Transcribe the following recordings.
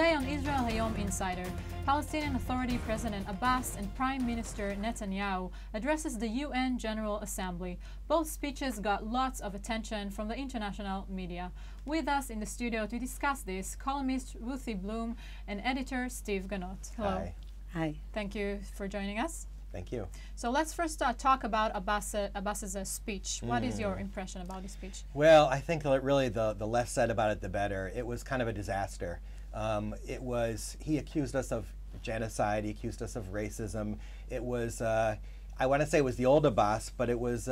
Today on Israel Hayom Insider, Palestinian Authority President Abbas and Prime Minister Netanyahu addresses the UN General Assembly. Both speeches got lots of attention from the international media. With us in the studio to discuss this, columnist Ruthie Blum and editor Steve Ganot. Hello. Hi. Hi. Thank you for joining us. Thank you. So let's first talk about Abbas's speech. What is your impression about the speech? Well, I think that really the less said about it, the better. It was kind of a disaster. He accused us of genocide, he accused us of racism. It was, I want to say it was the old Abbas, but it was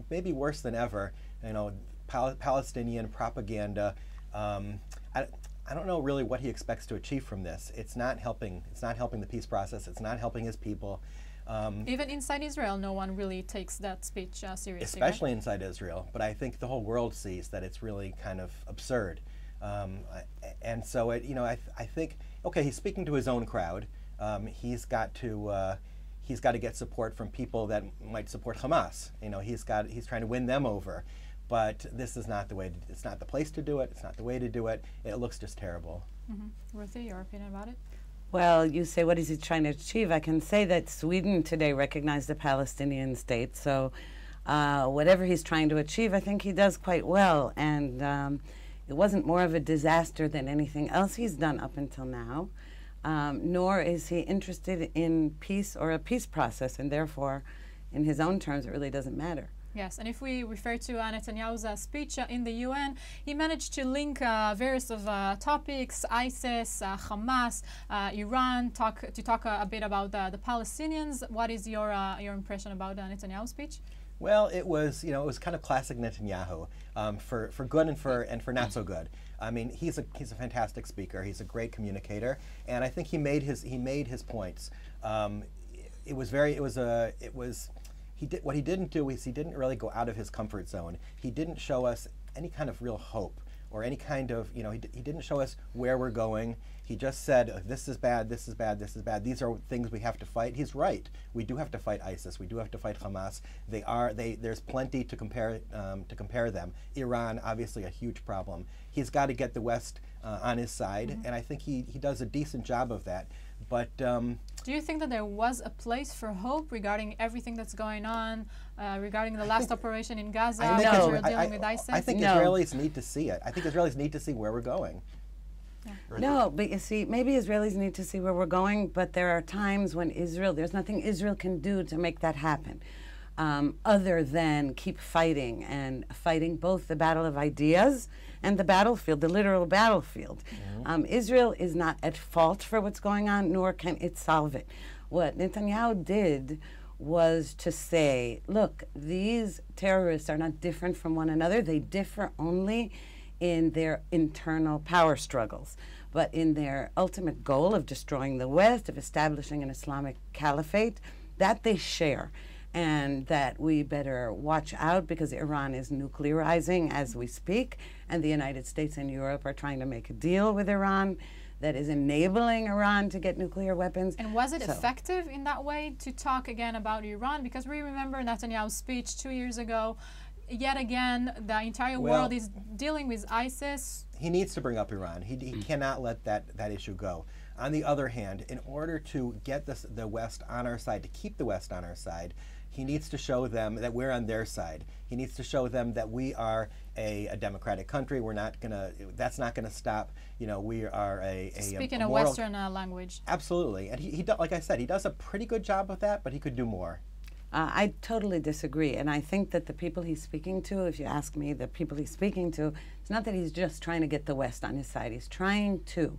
maybe worse than ever. You know, Palestinian propaganda. I don't know really what he expects to achieve from this. It's not helping the peace process. It's not helping his people. Even inside Israel, no one really takes that speech seriously. Especially right? Inside Israel, but I think the whole world sees that it's really kind of absurd. And so, I think, okay, he's speaking to his own crowd. He's got to get support from people that might support Hamas. You know, he's trying to win them over. But this is not the way. It's not the place to do it. It's not the way to do it. It looks just terrible. Mm-hmm. Ruthie, your opinion about it? Well, you say, what is he trying to achieve? I can say that Sweden today recognized the Palestinian state. So whatever he's trying to achieve, I think he does quite well. And it wasn't more of a disaster than anything else he's done up until now. Nor is he interested in peace or a peace process. And therefore, in his own terms, it really doesn't matter. Yes, and if we refer to Netanyahu's speech in the UN, he managed to link various of topics: ISIS, Hamas, Iran. Talk a bit about the Palestinians. What is your impression about Netanyahu's speech? Well, it was kind of classic Netanyahu, for good and for not so good. I mean, he's a fantastic speaker. He's a great communicator, and I think he made his points. What he didn't do is he didn't really go out of his comfort zone. He didn't show us any kind of real hope or any kind of, he didn't show us where we're going. He just said, this is bad, this is bad, this is bad. These are things we have to fight. He's right. We do have to fight ISIS. We do have to fight Hamas. There's plenty to compare them. Iran, obviously a huge problem. He's got to get the West on his side, and I think he does a decent job of that. But do you think that there was a place for hope regarding everything that's going on, regarding the last operation in Gaza, because we're dealing with ISIS? I think Israelis need to see it. I think Israelis need to see where we're going. Yeah. No, but you see, maybe Israelis need to see where we're going, but there are times when there's nothing Israel can do to make that happen, other than keep fighting, and fighting both the battle of ideas and the battlefield, the literal battlefield. Israel is not at fault for what's going on, nor can it solve it. What Netanyahu did was to say, look, these terrorists are not different from one another. They differ only in their internal power struggles. But in their ultimate goal of destroying the West, of establishing an Islamic caliphate, that they share. And that we better watch out because Iran is nuclearizing as we speak, and the United States and Europe are trying to make a deal with Iran that is enabling Iran to get nuclear weapons. And was it effective in that way to talk again about Iran? Because we remember Netanyahu's speech 2 years ago. Yet again, the entire world is dealing with ISIS. He needs to bring up Iran. He cannot let that issue go. On the other hand, in order to get the West on our side, to keep the West on our side, he needs to show them that we're on their side. He needs to show them that we are a democratic country. That's not gonna stop. We are speaking a Western language. Absolutely, and he like I said, he does a pretty good job of that, but he could do more. I totally disagree, and I think that the people he's speaking to, if you ask me, the people he's speaking to, it's not that he's just trying to get the West on his side. He's trying to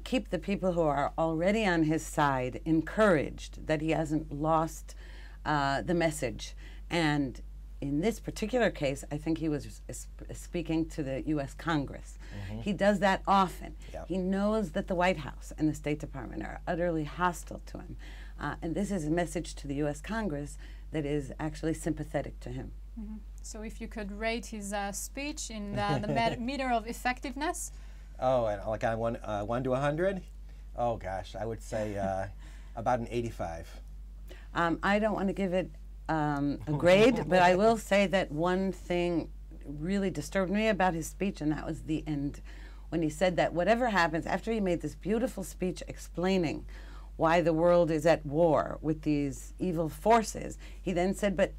keep the people who are already on his side encouraged that he hasn't lost the message. And in this particular case, I think he was speaking to the U.S. Congress. He does that often. Yeah. He knows that the White House and the State Department are utterly hostile to him. And this is a message to the U.S. Congress that is actually sympathetic to him. So if you could rate his speech in the meter of effectiveness? Oh, and like on 1 to 100? Oh gosh, I would say about an 85. I don't want to give it a grade, but I will say that one thing really disturbed me about his speech, and that was the end, when he said that whatever happens, after he made this beautiful speech explaining why the world is at war with these evil forces, he then said, but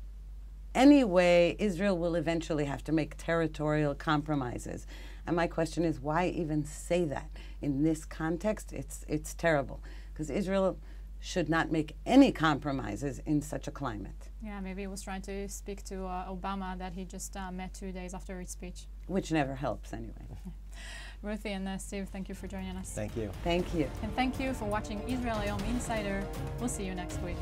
anyway, Israel will eventually have to make territorial compromises. And my question is, why even say that? In this context, it's terrible, because Israel should not make any compromises in such a climate. Yeah, maybe he was trying to speak to Obama that he just met 2 days after his speech. Which never helps anyway. Ruthie and Steve, thank you for joining us. Thank you. Thank you. And thank you for watching Israel Hayom Insider. We'll see you next week.